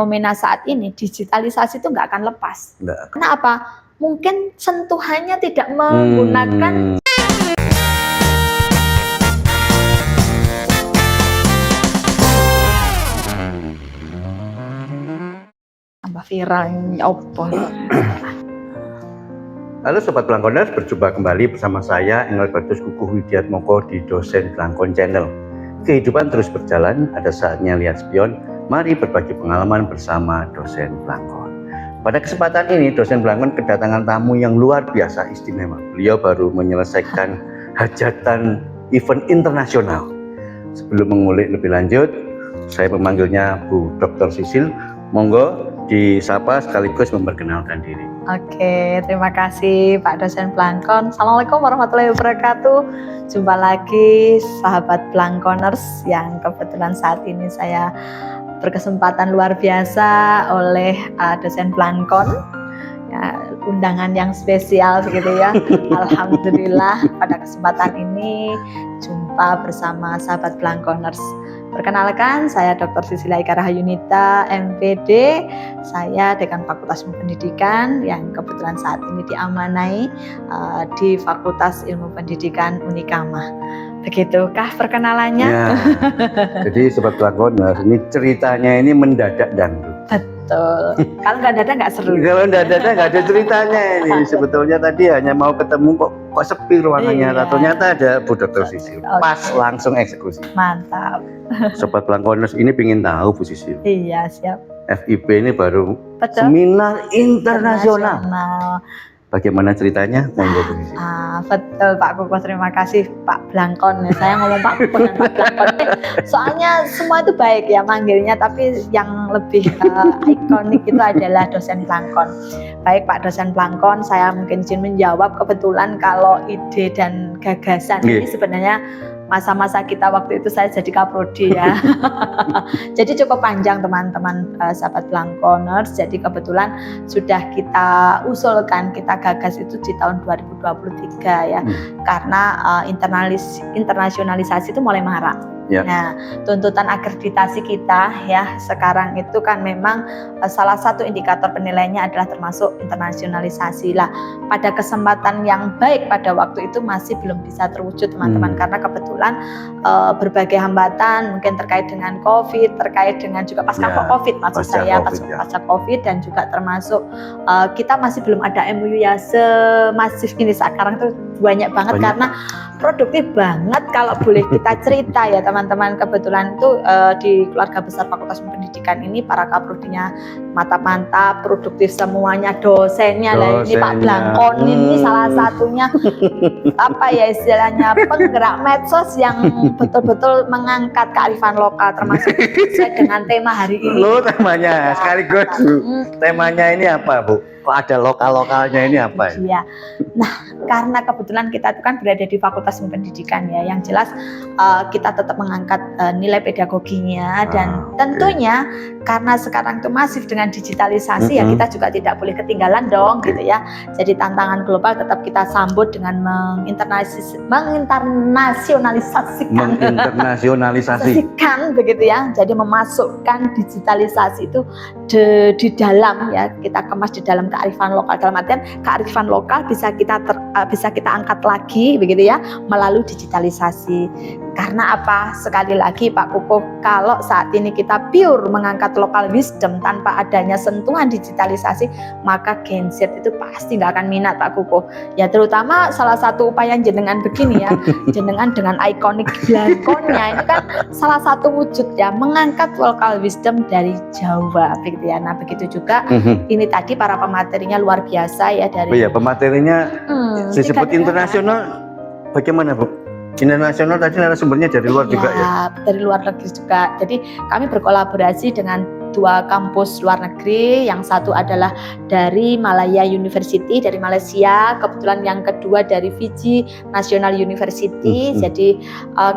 Fenomena saat ini digitalisasi itu nggak akan lepas. Karena apa? Mungkin sentuhannya tidak menggunakan tambah viral ini opo. Halo Sobat Blangkoners, berjumpa kembali bersama saya Engelbertus Kukuh Widiatmoko di Dosen Blangkon Channel. Kehidupan terus berjalan, ada saatnya lihat spion. Mari berbagi pengalaman bersama Dosen Blangkon. Pada kesempatan ini Dosen Blangkon kedatangan tamu yang luar biasa istimewa. Beliau baru menyelesaikan hajatan event internasional. Sebelum mengulik lebih lanjut, saya memanggilnya Bu Dr. Sisil. Monggo disapa sekaligus memperkenalkan diri. Oke, terima kasih Pak Dosen Blangkon. Assalamualaikum warahmatullahi wabarakatuh. Jumpa lagi sahabat Blangkoners yang kebetulan saat ini saya berkesempatan luar biasa oleh Dosen Blangkon. Ya, undangan yang spesial begitu ya. Alhamdulillah pada kesempatan ini jumpa bersama sahabat Blangkoners. Perkenalkan, saya Dr. Sisil Aika Rahayunita, MPD. Saya Dekan Fakultas Ilmu Pendidikan yang kebetulan saat ini diamanai di Fakultas Ilmu Pendidikan Unikama. Begitukah perkenalannya? Ya, jadi Sobat Blangkoners, ini ceritanya ini mendadak dangdut. Betul. Kalau nggak ada nggak seru. Kalau nggak ada ceritanya ini. Sebetulnya tadi hanya mau ketemu kok sepi ruangannya. Iya. Ternyata ada Bu Dr. Sisil. Pas langsung eksekusi. Mantap. Sobat Blangkoners ini pingin tahu Bu Sisil. Iya, siap. FIP ini baru Betul. Seminar internasional. Bagaimana ceritanya? Monggo Bu Sisil. Betul Pak Kukuh, terima kasih Pak Blangkon. Saya ngomong Pak Kukuh dan Pak Blangkon. Soalnya semua itu baik ya manggilnya, tapi yang lebih ikonik itu adalah Dosen Blangkon. Baik Pak Dosen Blangkon, saya mungkin izin menjawab. Kebetulan kalau ide dan gagasan ini sebenarnya masa-masa kita waktu itu saya jadi kaprodi ya. Jadi cukup panjang teman-teman sahabat Blangkoners. Jadi kebetulan sudah kita usulkan, kita gagas itu di tahun 2023 ya. Karena internasionalisasi itu mulai marak. Ya. Nah, tuntutan akreditasi kita ya sekarang itu kan memang salah satu indikator penilaiannya adalah termasuk internasionalisasi lah. Pada kesempatan yang baik pada waktu itu masih belum bisa terwujud teman-teman, karena kebetulan berbagai hambatan mungkin terkait dengan COVID, terkait dengan juga pasca COVID maksud saya pasca COVID, dan juga termasuk kita masih belum ada MOU ya semasif gini sekarang itu banyak banget. Karena produktif banget kalau boleh kita cerita ya teman-teman. Kebetulan itu di keluarga besar Fakultas Pendidikan ini para kaprodinya mantap-mantap, produktif semuanya, dosennya lah ini Pak Blangkon ini salah satunya apa ya istilahnya penggerak medsos yang betul-betul mengangkat kearifan lokal, termasuk sesuai dengan tema hari ini. Loh, temanya sekaligus temanya ini apa Bu? Kok ada lokal-lokalnya ini apa? Iya. Nah, karena kebetulan kita itu kan berada di Fakultas Pendidikan ya, yang jelas kita tetap mengangkat nilai pedagoginya, dan tentunya karena sekarang itu masif dengan digitalisasi ya kita juga tidak boleh ketinggalan dong gitu ya. Jadi tantangan global tetap kita sambut dengan menginternasionalisasikan begitu ya. Jadi memasukkan digitalisasi itu di dalam ya, kita kemas di dalam kearifan lokal, dalam artian kearifan lokal bisa kita angkat lagi begitu ya melalui digitalisasi. Karena apa? Sekali lagi Pak Kukuh, kalau saat ini kita pure mengangkat local wisdom tanpa adanya sentuhan digitalisasi, maka Gen Z itu pasti nggak akan minat Pak Kukuh. Ya terutama salah satu upaya jenengan begini ya, jenengan dengan ikonik Blangkonnya ini kan salah satu wujud ya mengangkat local wisdom dari Jawa begitu ya. Nah begitu juga ini tadi para pematerinya luar biasa ya dari. Oh iya, pematerinya disebut internasional. Bagaimana Bu? Internasional tadi narasumbernya dari luar juga ya? Dari luar negeri juga. Jadi kami berkolaborasi dengan dua kampus luar negeri. Yang satu adalah dari Malaya University dari Malaysia, kebetulan yang kedua dari Fiji National University. Jadi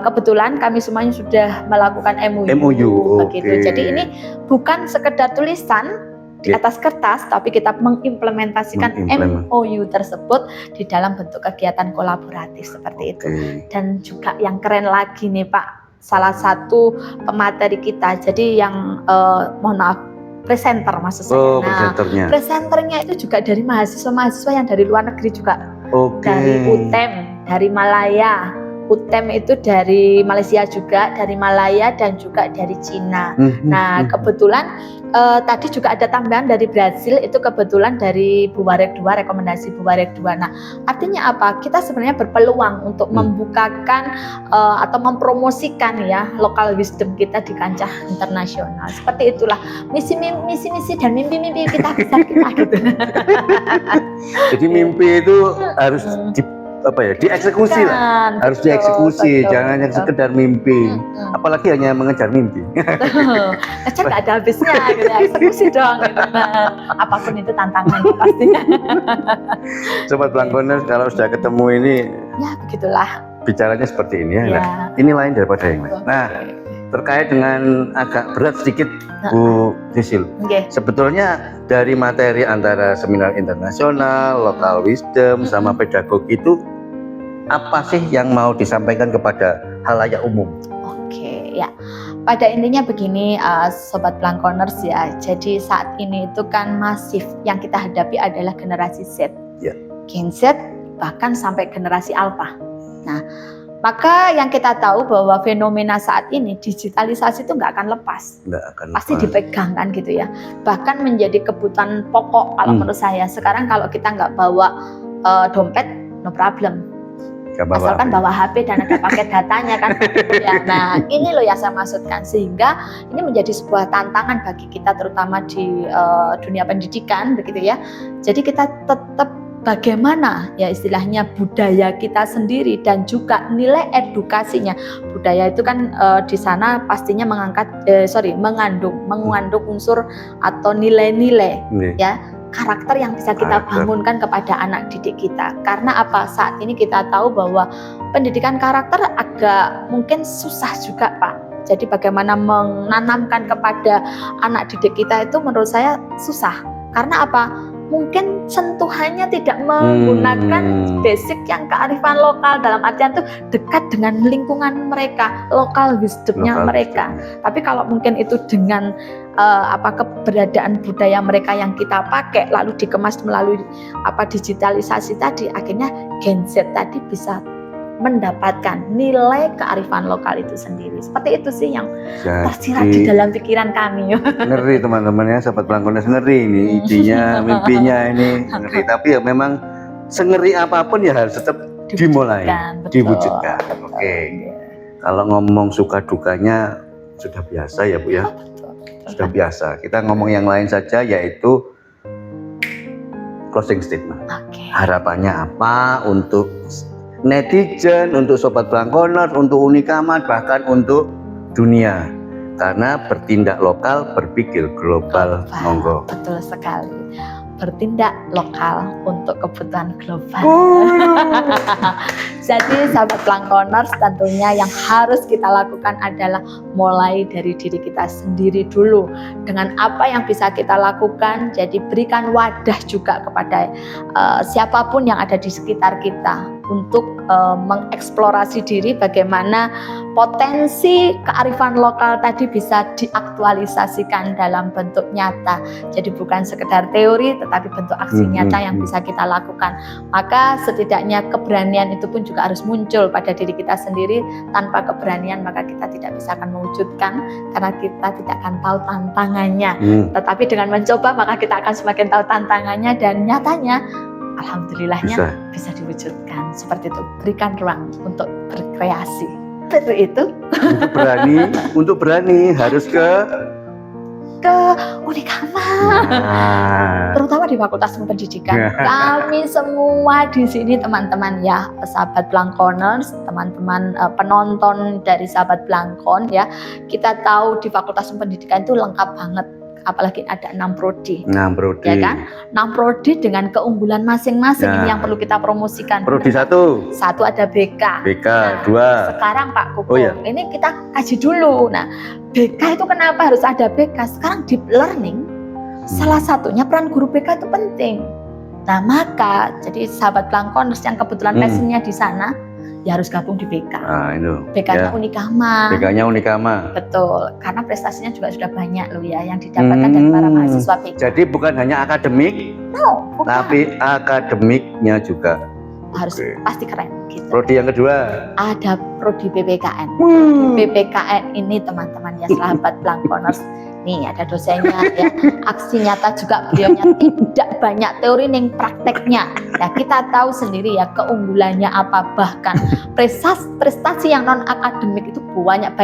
kebetulan kami semuanya sudah melakukan MOU begitu. Jadi ini bukan sekedar tulisan di atas kertas, tapi kita mengimplementasikan MOU tersebut di dalam bentuk kegiatan kolaboratif seperti itu. Dan juga yang keren lagi nih Pak, salah satu pemateri kita, jadi yang mohon maaf presenter maksud saya. Oh, Nah, presenternya. presenternya itu juga dari mahasiswa-mahasiswa yang dari luar negeri juga. Oke. Dari UTEM, dari Malaya. UTEM itu dari Malaysia juga, dari Malaya dan juga dari Cina. Nah, kebetulan tadi juga ada tambahan dari Brazil, itu kebetulan dari Bu Warek 2, rekomendasi Bu Warek 2. Nah, artinya apa? Kita sebenarnya berpeluang untuk membukakan atau mempromosikan ya local wisdom kita di kancah internasional. Seperti itulah misi dan mimpi-mimpi kita besar kita gitu. Jadi mimpi itu harus dieksekusi lah. Harus dieksekusi, jangan yang sekedar mimpi. Apalagi hanya mengejar mimpi. Ngejar nggak ada habisnya, gitu. Eksekusi dong. Gitu. Nah, apapun itu tantangan pastinya. Sobat Blangkoners, kalau sudah ketemu ini, ya begitulah. Bicaranya seperti ini ya. Ya. Nah, ini lain daripada yang lain. Nah, terkait dengan agak berat sedikit, Bu Sisil. Okay. Sebetulnya dari materi antara seminar internasional, local wisdom, sama pedagogi itu apa sih yang mau disampaikan kepada halayak umum? Oke, ya. Pada intinya begini, Sobat Blangkoners ya. Jadi saat ini itu kan masif yang kita hadapi adalah generasi Z, Gen Z, bahkan sampai generasi Alpha. Nah, maka yang kita tahu bahwa fenomena saat ini digitalisasi itu nggak akan lepas. Pasti dipegang kan gitu ya. Bahkan menjadi kebutuhan pokok kalau menurut saya. Sekarang kalau kita nggak bawa dompet, no problem. Asalkan bawa HP dan ada paket datanya kan. Ya, nah ini loh yang saya maksudkan. Sehingga ini menjadi sebuah tantangan bagi kita terutama di dunia pendidikan begitu ya. Jadi kita tetap bagaimana ya istilahnya budaya kita sendiri dan juga nilai edukasinya. Budaya itu kan di sana pastinya mengandung unsur atau nilai-nilai ya, karakter yang bisa kita bangunkan kepada anak didik kita. Karena apa? Saat ini kita tahu bahwa pendidikan karakter agak mungkin susah juga, Pak. Jadi bagaimana menanamkan kepada anak didik kita itu menurut saya susah. Karena apa? Mungkin sentuhannya tidak menggunakan basic yang kearifan lokal, dalam artian tuh dekat dengan lingkungan mereka, lokal wisdomnya mereka. Tapi kalau mungkin itu dengan keberadaan budaya mereka yang kita pakai lalu dikemas melalui digitalisasi tadi, akhirnya Gen Z tadi bisa mendapatkan nilai kearifan lokal itu sendiri. Seperti itu sih yang tersirat di dalam pikiran kami. Ngeri teman-teman ya, Sobat Blangkoners, ngeri ini idenya, mimpinya ini ngeri. Tapi ya memang sengeri apapun ya harus tetap dimulai, diwujudkan. Oke. Kalau ngomong suka dukanya sudah biasa ya Bu ya. Sudah biasa. Kita ngomong yang lain saja, yaitu closing statement. Harapannya apa untuk netizen, untuk Sobat Blangkoners, untuk Unikamat, bahkan untuk dunia? Karena bertindak lokal, berpikir global. Monggo. Betul sekali. Bertindak lokal untuk kebutuhan global. Jadi sahabat Blangkoners, tentunya yang harus kita lakukan adalah mulai dari diri kita sendiri dulu. Dengan apa yang bisa kita lakukan, jadi berikan wadah juga kepada siapapun yang ada di sekitar kita untuk mengeksplorasi diri bagaimana potensi kearifan lokal tadi bisa diaktualisasikan dalam bentuk nyata. Jadi bukan sekedar teori tetapi bentuk aksi nyata yang bisa kita lakukan. Maka setidaknya keberanian itu pun juga harus muncul pada diri kita sendiri. Tanpa keberanian maka kita tidak bisa akan mewujudkan, karena kita tidak akan tahu tantangannya. Tetapi dengan mencoba maka kita akan semakin tahu tantangannya, dan nyatanya alhamdulillahnya bisa diwujudkan. Seperti itu, berikan ruang untuk berkreasi. Seperti itu. Untuk berani harus ke Unikamat. Terutama di Fakultas Pendidikan. Kami semua di sini teman-teman ya, sahabat Blangkoners, teman-teman penonton dari sahabat Blangkon ya. Kita tahu di Fakultas Pendidikan itu lengkap banget. Apalagi ada 6 prodi. 6 prodi. Ya kan? 6 prodi dengan keunggulan masing-masing. Ini yang perlu kita promosikan. Prodi 1 ada BK. BK, nah, 2. Sekarang Pak Kuku, ini kita kaji dulu. Nah, BK itu kenapa harus ada BK? Sekarang deep learning, salah satunya peran guru BK itu penting. Nah, maka jadi sahabat Blangkoners yang kebetulan passionnya di sana, ya harus gabung di BK. Nah, itu. BK-nya Ya. Unikama. BK-nya Unikama. Betul, karena prestasinya juga sudah banyak loh ya yang didapatkan dari para mahasiswa BK. Jadi bukan hanya akademik, No, bukan. tapi akademiknya juga. Harus Oke. pasti keren gitu. Prodi yang kedua. Ada prodi PPKN. PPKN ini teman-teman ya sahabat Blankkoners. Nih ada dosennya ya. Aksi nyata juga beliaunya tidak banyak teori ning prakteknya. Ya kita tahu sendiri ya keunggulannya apa, bahkan prestasi yang non akademik itu banyak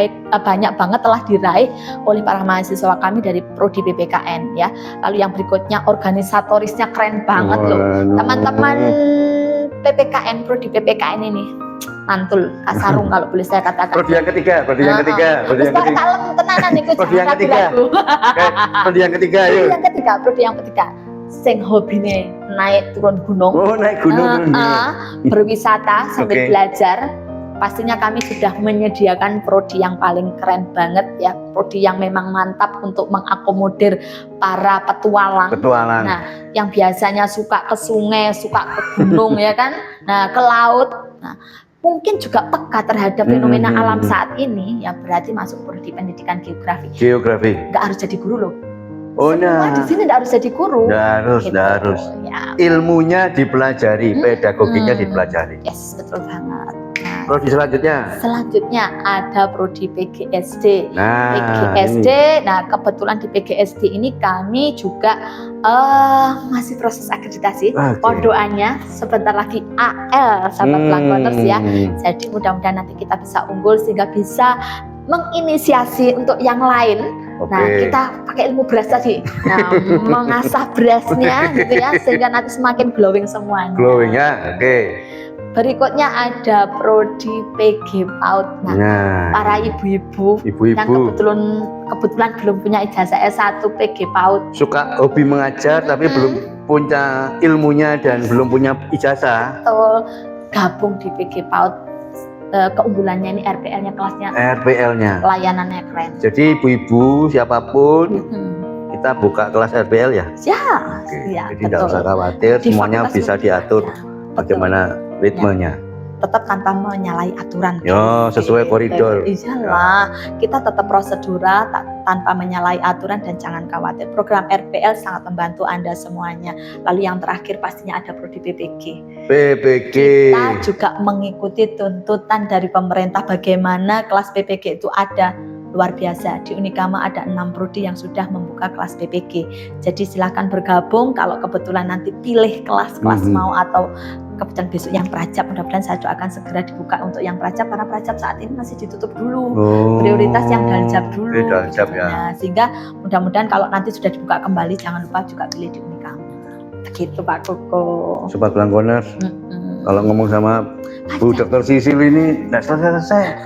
banget telah diraih oleh para mahasiswa kami dari prodi PPKN ya. Lalu yang berikutnya organisatorisnya keren banget loh. Teman-teman PPKN, prodi PPKN ini mantul kasarung kalau boleh saya katakan. Prodi yang ketiga, prodi yang ketiga, prodi yang ketiga. Kalem tenanan iku Prodi yang jangan ketiga. ragu-ragu. Prodi yang ketiga, Prodi yuk. yang ketiga. Sing hobine naik turun gunung. Oh, naik gunung. Berwisata sambil Oke. belajar. Pastinya kami sudah menyediakan prodi yang paling keren banget ya. Prodi yang memang mantap untuk mengakomodir para petualang. Petualang. Nah, yang biasanya suka ke sungai, suka ke gunung ya kan. Nah, ke laut. Nah, mungkin juga peka terhadap fenomena alam saat ini, ya berarti masuk prodi pendidikan geografi. Geografi. Nggak harus jadi guru loh. Oh, Semua di sini nggak harus jadi guru. Nggak harus, Gitu. nggak harus. Ya, Ilmunya dipelajari, pedagoginya Hmm. dipelajari. yes, betul banget. Nah, Prodi selanjutnya. selanjutnya ada prodi PGSD. Nah, PGSD, ini. nah kebetulan di PGSD ini kami juga masih proses akreditasi. Oke. Pondokannya sebentar lagi AL sahabat Blankkoners ya. Hmm. Jadi mudah-mudahan nanti kita bisa unggul sehingga bisa menginisiasi untuk yang lain. Oke. Nah kita pakai ilmu beras tadi, nah mengasah berasnya gitu ya sehingga nanti semakin glowing semuanya. Glowing ya, oke. Berikutnya ada prodi PG PAUD. Nah, Nah, para ibu-ibu yang ibu-ibu kebetulan belum punya ijazah S1 PG PAUD. suka hobi mengajar tapi belum punya ilmunya dan belum punya ijazah. Atau gabung di PG PAUD. Keunggulannya ini RPL-nya kelasnya RPL-nya. layanannya keren. Jadi ibu-ibu siapapun Hmm. kita buka kelas RPL ya. Ya, Oke. ya Jadi tidak betul. usah khawatir, Di semuanya fakultas bisa ilmu diatur ya, betul. bagaimana ritmenya. Tetap tanpa menyalahi aturan. Yo, sesuai koridor. Iyalah, kita tetap prosedural tanpa menyalahi aturan dan jangan khawatir. Program RPL sangat membantu Anda semuanya. Lalu yang terakhir pastinya ada prodi PPG. PPG. Kita juga mengikuti tuntutan dari pemerintah bagaimana kelas PPG itu ada. Luar biasa, di Unikama ada 6 prodi yang sudah membuka kelas PPG. Jadi silakan bergabung kalau kebetulan nanti pilih kelas-kelas mau atau kebetulan besok yang prajab, mudah-mudahan saya doakan segera dibuka untuk yang prajab karena prajab saat ini masih ditutup dulu. Oh, Prioritas yang daljab dulu. daljab ya. Nah, sehingga mudah-mudahan kalau nanti sudah dibuka kembali jangan lupa juga pilih di Unikama. Begitu Pak Koko. Sobat Blankkoners, Mm-mm. kalau ngomong sama Bu Dr. Sisil ini nggak selesai.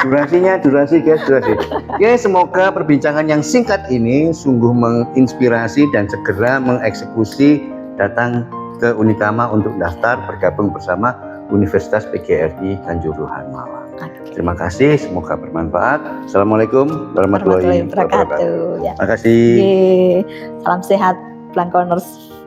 Durasi guys, durasi. Ya, semoga perbincangan yang singkat ini sungguh menginspirasi dan segera mengeksekusi datang ke Unikama untuk daftar bergabung bersama Universitas PGRI Kanjuruhan Malang. Oke. Terima kasih, semoga bermanfaat. Assalamualaikum warahmatullahi wabarakatuh. Ya. Terima kasih. Yeay. Salam sehat Blankkoners.